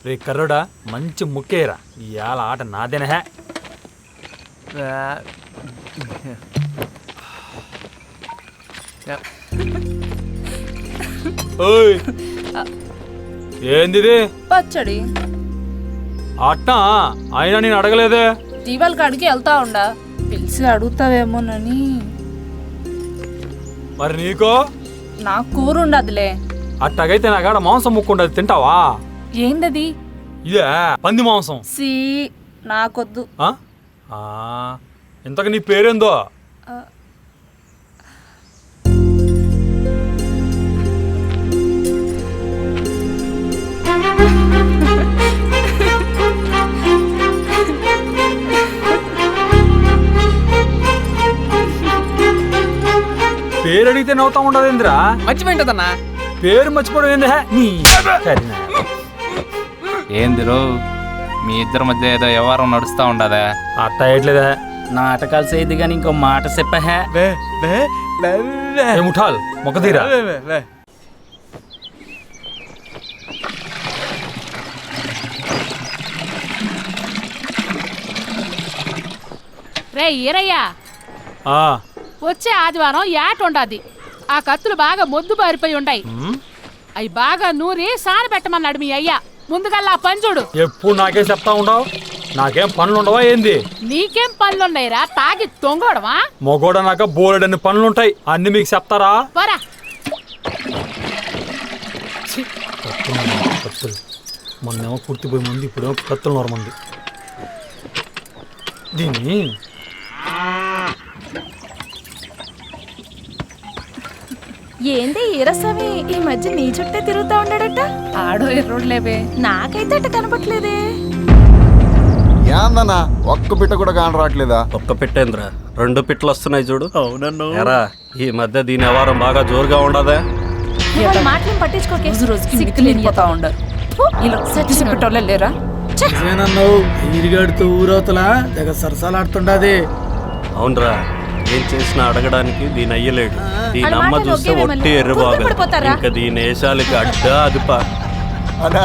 రే కర్రోడా మంచి ముక్కేరా ఇవాళ ఆట నాదేనా. ఏంది పచ్చడి అట్టా అయినా నేను అడగలేదే. జీవాల కాడికి వెళ్తా ఉండా, పిలిచి అడుగుతావేమోనని. మరి నీకో? నాకు కూర ఉండదులే. అట్టగైతే నా కాడ మాంసం ముక్కుండదు, తింటావా? ఏందది? ఇదే పంది మాంసం. సి నాకొద్దు. ఇంతకు నీ పేరేందో? పేరు అడిగితే నవ్వుతా ఉండదేంద్రా? మర్చిపోయింటదన్నా. పేరు మర్చిపోవడం ఏందా? ఏందిరో మీ ఇద్దరి మధ్య ఏదో వ్యవహారం నడుస్తా ఉండదా? అట్ట ఏట్లేదా? నాటకాలు చేయద్దు కానీ ఇంకో మాట చెప్పహే. ముఠాల్ మొక్కదీరా. రే ఈరయ్యా, వచ్చే ఆదివారం యాట ఉండది. ఆ కత్తులు బాగా మొద్దు బారిపోయి ఉండాయి. అవి బాగా నూరి సాన పెట్టమన్నాడు మీ అయ్యా. ముందుగల్లా పని చూడు. ఎప్పుడు నాకేం చెప్తా ఉండవు? నాకేం పనులుండవా ఏంది? నీకేం పనులున్నాయిరా? తాగి తొంగోడవా? మొగోడ నాక బోలెడన్ని పనులుంటాయి, అన్ని మీకు చెప్తారా? పోరా. కత్తులు మొన్నేమో పూర్తిపోయి మంది, ఇప్పుడేమో కత్తులు నోరమంది. దీన్ని ఏంది ఈరస్వామి ఈ మధ్య నీ చుట్టే తిరుగుతా ఉన్నాడట? ఆడో ఎర్రోడ్లేవే, నాకైతే అట్ట కనపట్లేదే. ఏందన్నా ఒక్క పిట్ట కూడా కాని రావట్లేదా? ఒక్క పెట్టేంద్రా, 2 పిట్టలు వస్తున్నాయి చూడు. అవునన్ను ఎరా ఈ మధ్య దీని వ్యవహారం బాగా జోరుగా ఉండదా? మాటలేం పట్టించుకోకే. రోజుకి మితిలిపోతా ఉండరు. ఇలా సచ్చిపెట్టోళ్ళే లేరా? ఈరిగాడితో ఊరవతలా తెగ సరసాలాడుతుండది. అవునరా, ఏం చేసినా అడగడానికి దీని అయ్యలేడు. దీని అమ్మ చూస్తే ఒట్టి ఎర్రబాగా, ఇంకా దీని వేషాలకి అడ్డ అదుపా. అన్నా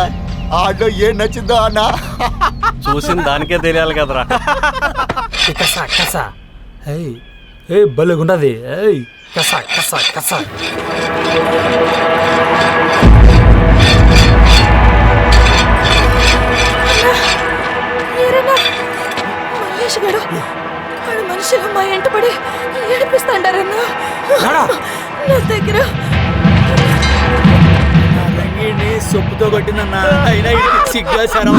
ఆడో ఏం నచ్చిందో అన్నా చూసిన దానికే తెలియాలి కదరా. కసా కసా ఏ భలేగుండది. కసా కసా కసా. మనుషులు మా ఎంటపడి ఏడిపిస్తాండారన్నా. నా దగ్గర రంగిని సొప్పుతో కొట్టిందన్నా. అయినా సిగ్గా సరం.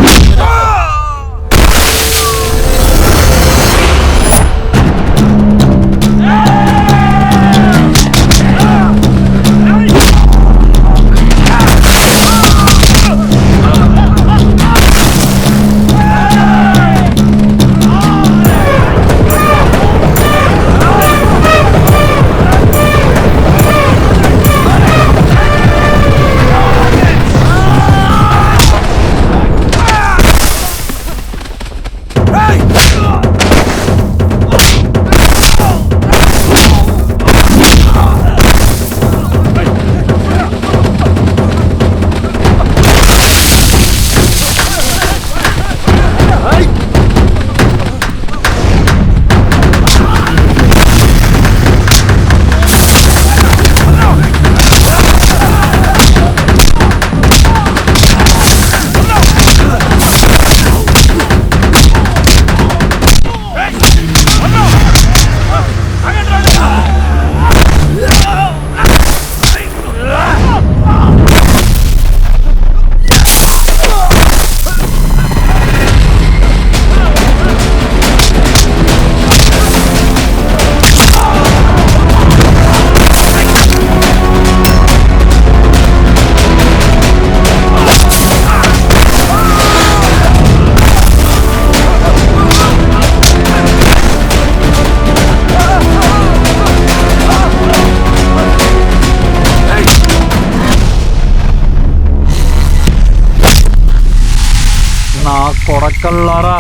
కొడకల్లారా,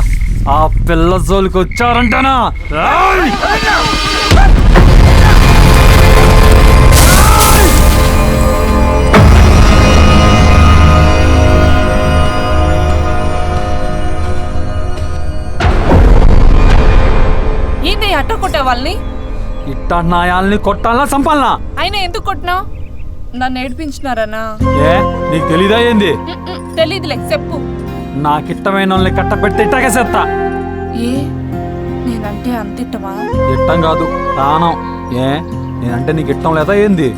ఆ పిల్ల జోలికి వచ్చారంటనా? వాళ్ళని? ఇట్టా నాయాల్ని కొట్టాలనా చంపాలనా? అయినా ఎందుకు కొట్టినావు? నన్ను ఏడిపించినారనా? ఏ నీకు తెలీదా ఏంది? తెలీదులే, చెప్పు. నాకిట్టమైన వాళ్ళని కట్టపెట్టి ఇట్టాకే చేస్తా. ఏ నేనంటే అంతిట్టమా? ఇట్టం కాదు ప్రాణం. ఏ నేనంటే నీకు ఇట్టం లేదా ఏంది?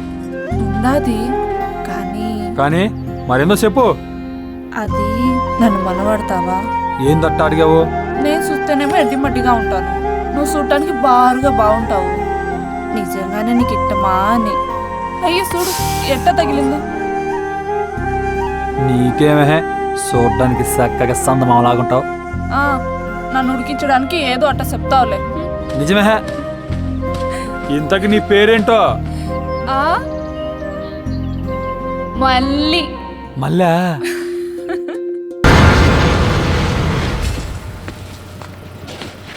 ఉన్నది కానీ మరేందో చెప్పు. అది నన్ను మనవాడతావా? ఏందట్ట అడిగావు? నేను చూస్తేనేమో ఎడ్డిమట్టిగా ఉంటాను, నువ్వు చూడటానికి బారుగా బాగుంటావు. నిజంగానే నీకు ఇట్టమా అని. అయ్యో చూడు ఎట్ట తగిలిందో. నీకేమే చూడ్డానికి చక్కగా సందమాలాగుంటావు. నన్ను ఉడికించడానికి ఏదో అట్ట చెప్తావులే. నిజమే. ఇంతకి నీ పేరేంటో? మళ్ళీ మళ్ళా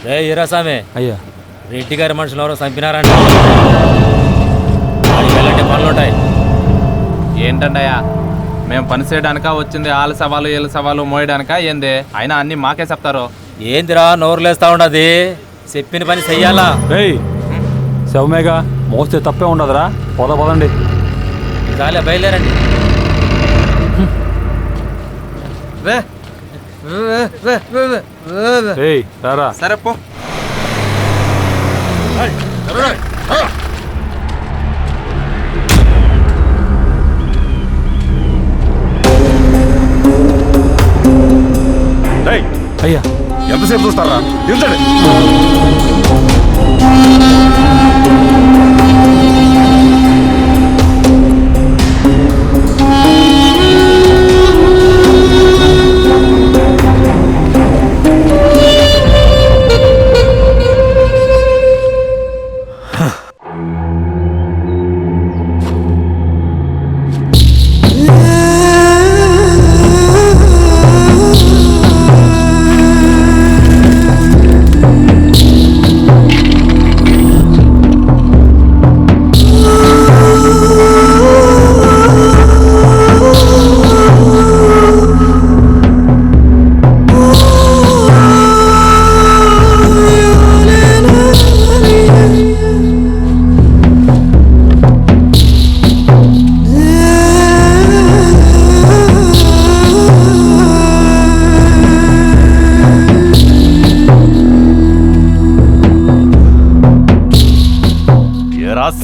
రే ఈరాసామే, అయ్యా రెడ్డి గారి మనుషులు ఎవరో చంపినారంట. వెళ్ళంటే పనులుంటాయి. ఏంటండయ్యా, మేము పని చేయడానికా వచ్చింది? వాళ్ళ సవాలు వీళ్ళ సవాలు మోయడానికా ఏంది? అయినా అన్ని మాకే చెప్తారు. ఏందిరా నోరులేస్తా ఉండదు? చెప్పిన పని చెయ్యాలా? రేయ్ శవమేగా, మోస్తే తప్పే ఉండదురా. పదండి. చాలే బయలుదేరండి. రేయ్ రారా. సరే పో. అయ్యా ఎంతసేపు చూస్తారా? దించండి.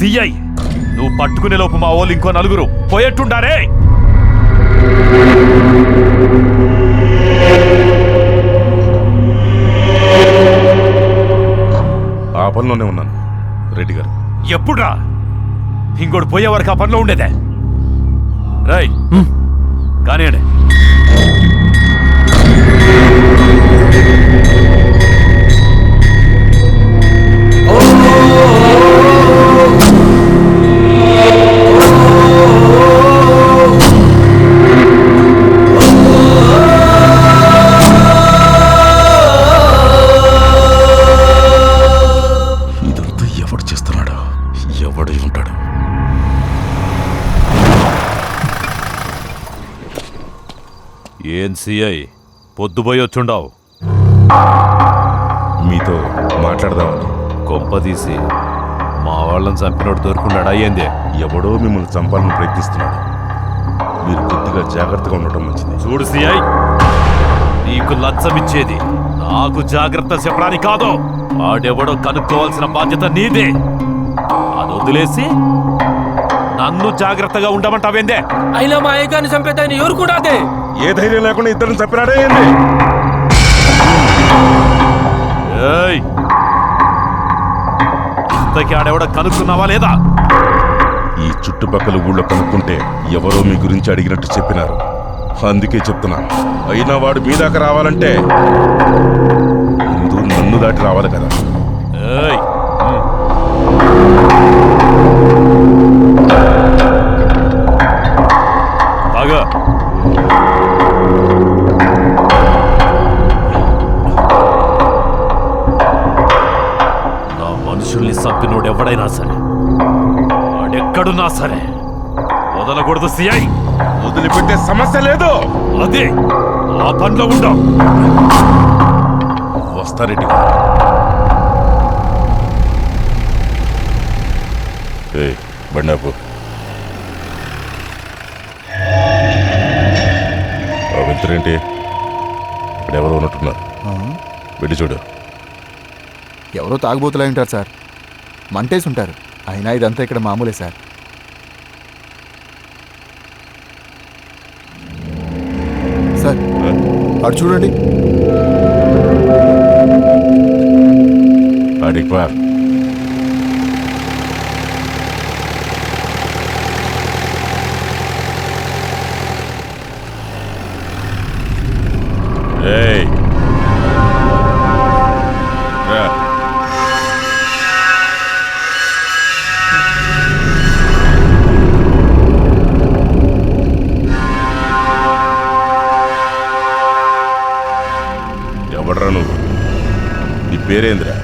సిఐ, నువ్వు పట్టుకునే లోపు మా వాళ్ళు ఇంకో నలుగురు పోయేట్టుండారే. ఆ పనిలోనే ఉన్నాను రెడ్డి గారు. ఎప్పుడురా? ఇంకోటి పోయే వరకు ఆ పనిలో ఉండేదే. రై కానివ్వండి. ఏం సిఐ పొద్దుపోయి వచ్చుండావు? మీతో మాట్లాడదామని. కొంపదీసి మా వాళ్ళని చంపినోడు దొరుకున్నాడా ఏందే? ఎవడో మిమ్మల్ని చంపాలని ప్రయత్నిస్తున్నాడు. మీరు కొద్దిగా జాగ్రత్తగా ఉండటం మంచిది. చూడు సిఐ, నీకు లచ్చమిచ్చేది నాకు జాగ్రత్త చెప్పడానికి కాదు. వాడెవడో కనుక్కోవాల్సిన బాధ్యత నీదే. అది వదిలేసి నన్ను జాగ్రత్తగా ఉండమంటావేందే? అయినా మా అయ్యగారిని చంపేదాన్ని ఎవరు కూడా అదే. ఏ ధైర్యం లేకుండా ఇద్దరిని చంపినాడే ఏంది? ఇంతకీ ఆడెవడో కనుక్కున్నావా లేదా? ఈ చుట్టుపక్కల ఊళ్ళో కనుక్కుంటే ఎవరో మీ గురించి అడిగినట్టు చెప్పినారు. అందుకే చెప్తున్నా. అయినా వాడు మీ దాకా రావాలంటే ముందు నన్ను దాటి రావాలి కదా. బాగా నా మనుషుల్ని చంపినోడు ఎవడైనా సరే, వాడెక్కడున్నా సరే వదలకూడదు సిఐ. వదిలిపెట్టే సమస్య లేదు. అదే ఆ పనిలో ఉండవు. వస్తారెడ్డి గారు. ఏయ్ బండాపు వెళ్తారేంటి? ఇక్కడ ఎవరో ఉన్నట్టున్నారు, వెళ్ళి చూడు. ఎవరో తాగుబోతులా ఉంటారు సార్, మంటేసి ఉంటారు. అయినా ఇదంతా ఇక్కడ మామూలే సార్. సార్ అటు చూడండి. అడిపా ఏయ్ రా. ఎవడ్రా నువ్వు? నీ పేరేంద్రా?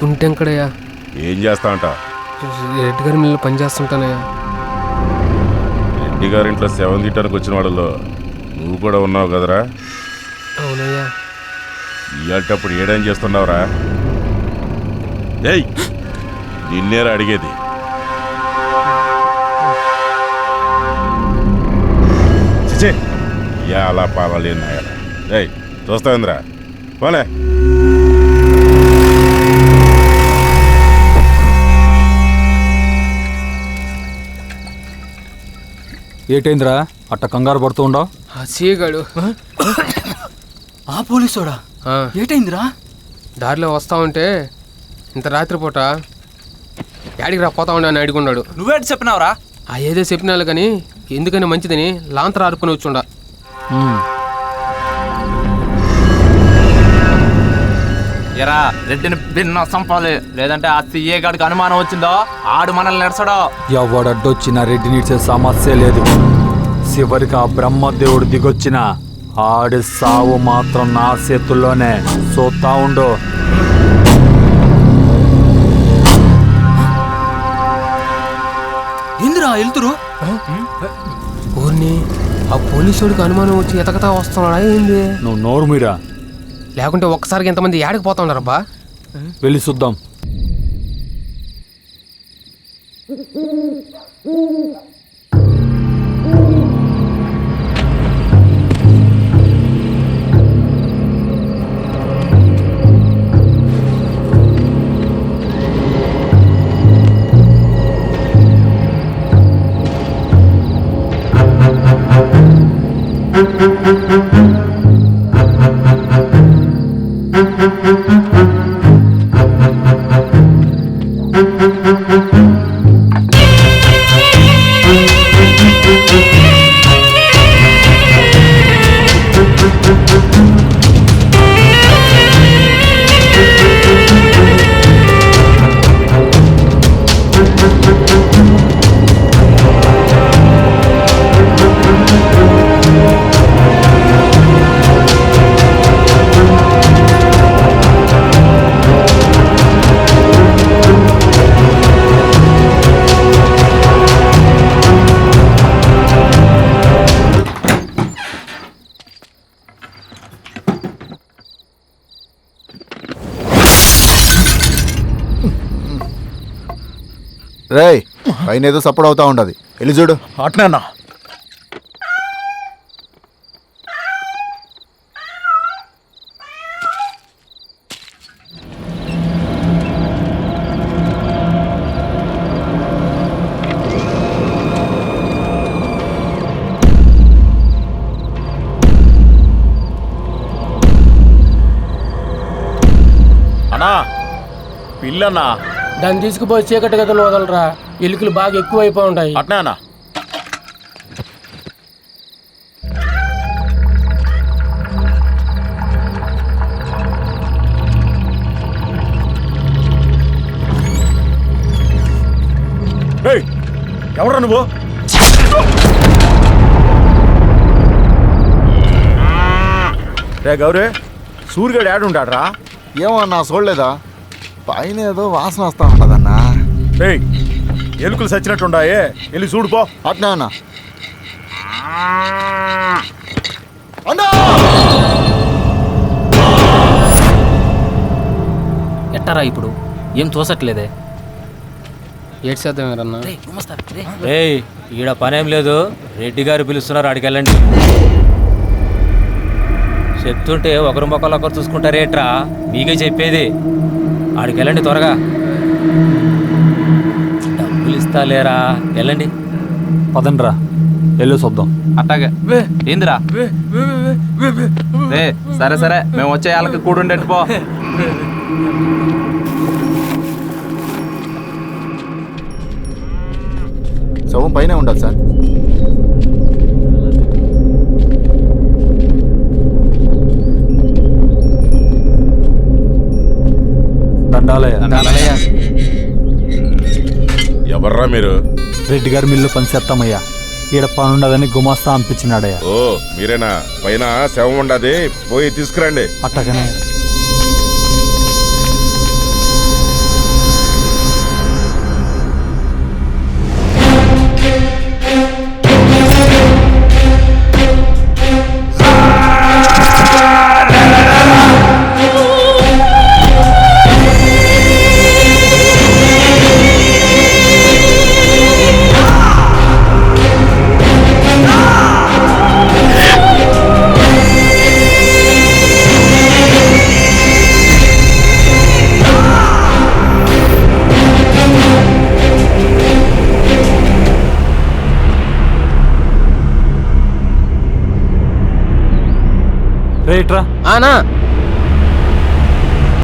గుంటెంకడయ్యా. ఏం చేస్తా అంట? రెడ్డి గారి మిల్లు పని చేస్తుంటానయ్యా. రెడ్డి గారింట్లో శవం తీయటానికి వచ్చిన వాళ్ళలో నువ్వు కూడా ఉన్నావు కదరా? అవునయ్యా. ఇవాళప్పుడు ఏడేం చేస్తున్నావురా? ఏయ్ నిన్నేరా అడిగేది. చిచే అలా పాలలేని నాయాల. ఏయ్ చూస్తావేంద్రా? పోలే. ఏటైందిరా అట్ట కంగారు పడుతూ ఉండవు? సీగాడు ఆ పోలీసోడా? ఏటైందిరా? దారిలో వస్తా ఉంటే ఇంత రాత్రిపూట యాడికి రా పోతా ఉండే అని అడుగున్నాడు. నువ్వేటి చెప్పినావురా? ఏదో చెప్పినాలు కానీ ఎందుకని మంచిదని లాంతర ఆడుకుని వచ్చుండ. ఎరా రెడ్డిని భిన్న సంపాలి, లేదంటే ఆ సిఏ గాడికి అనుమానం వచ్చిందో ఆడు మనల్ని నెడసడో. ఎవడడ్డొచ్చిన రెడ్డిని ఇచ్చే సమస్య లేదు. చివరికి ఆ బ్రహ్మదేవుడు దిగొచ్చిన ఆడి సావు మాత్రం నా చేతుల్లోనే. చూస్తా ఉండు. ఏందిరా వెళ్తురు? ఊరిని ఆ పోలీసుడికి అనుమానం వచ్చి ఎతకతా వస్తున్నాడా ఏంది? నువ్వు నోరు మీరా, లేకుంటే ఒక్కసారికి ఎంతమంది యాడికి పోతా ఉన్నారబ్బా? వెళ్ళి చూద్దాం. రేయ్ పైన ఏదో సపోర్ట్ అవుతా ఉండదు, వెళ్ళి చూడు. అట్నా? అన్నా పిల్లన్నా, దాన్ని తీసుకుపోయి చీకటి గదులు వదలరా, ఎలుకలు బాగా ఎక్కువ అయిపోయి ఉంటాయి. అట్నా అన్నా? ఎవరా నువ్వు? రే గౌరీ, సూర్యుడు ఏడుంటాడ్రా? ఏమో అన్నా చూడలేదా? పైన ఏదో వాసన వస్తా ఉంటదన్నా. ఎలుకలు చచ్చినట్టుండాయే, వెళ్ళి చూడుపో. అట్నా అన్నా? ఎట్టరా ఇప్పుడు? ఏం తోసట్లేదే? ఏడు చేద్దాం ఎవరన్నా ఏయ్ ఈడ పనేం లేదు, రెడ్డి గారు పిలుస్తున్నారు, ఆడికెళ్ళండి. చెప్తుంటే ఒకరి మొక్కలు ఒకరు చూసుకుంటారేట్రా, మీకే చెప్పేది. ఆడికెళ్ళండి త్వరగా, డబ్బులు ఇస్తా లేరా, వెళ్ళండి. పదండ్రా వెళ్ళు చూద్దాం. అట్టాగే ఏందిరా? రే సరే సరే, మేము వచ్చే వాళ్ళకి కూడుండేట్టు పో. శవం పైన ఉండాలి సార్. దండాలయ్య. ఎవర్రా మీరు? రెడ్డి గారి మిల్లు పని చేస్తామయ్యా. ఈడ పని ఉండదని గుమాస్తా అనిపించినాడయ్యా. ఓ మీరేనా? పైన శవం ఉండదు, పోయి తీసుకురండి. అట్టగానే రేట్రా ఆనా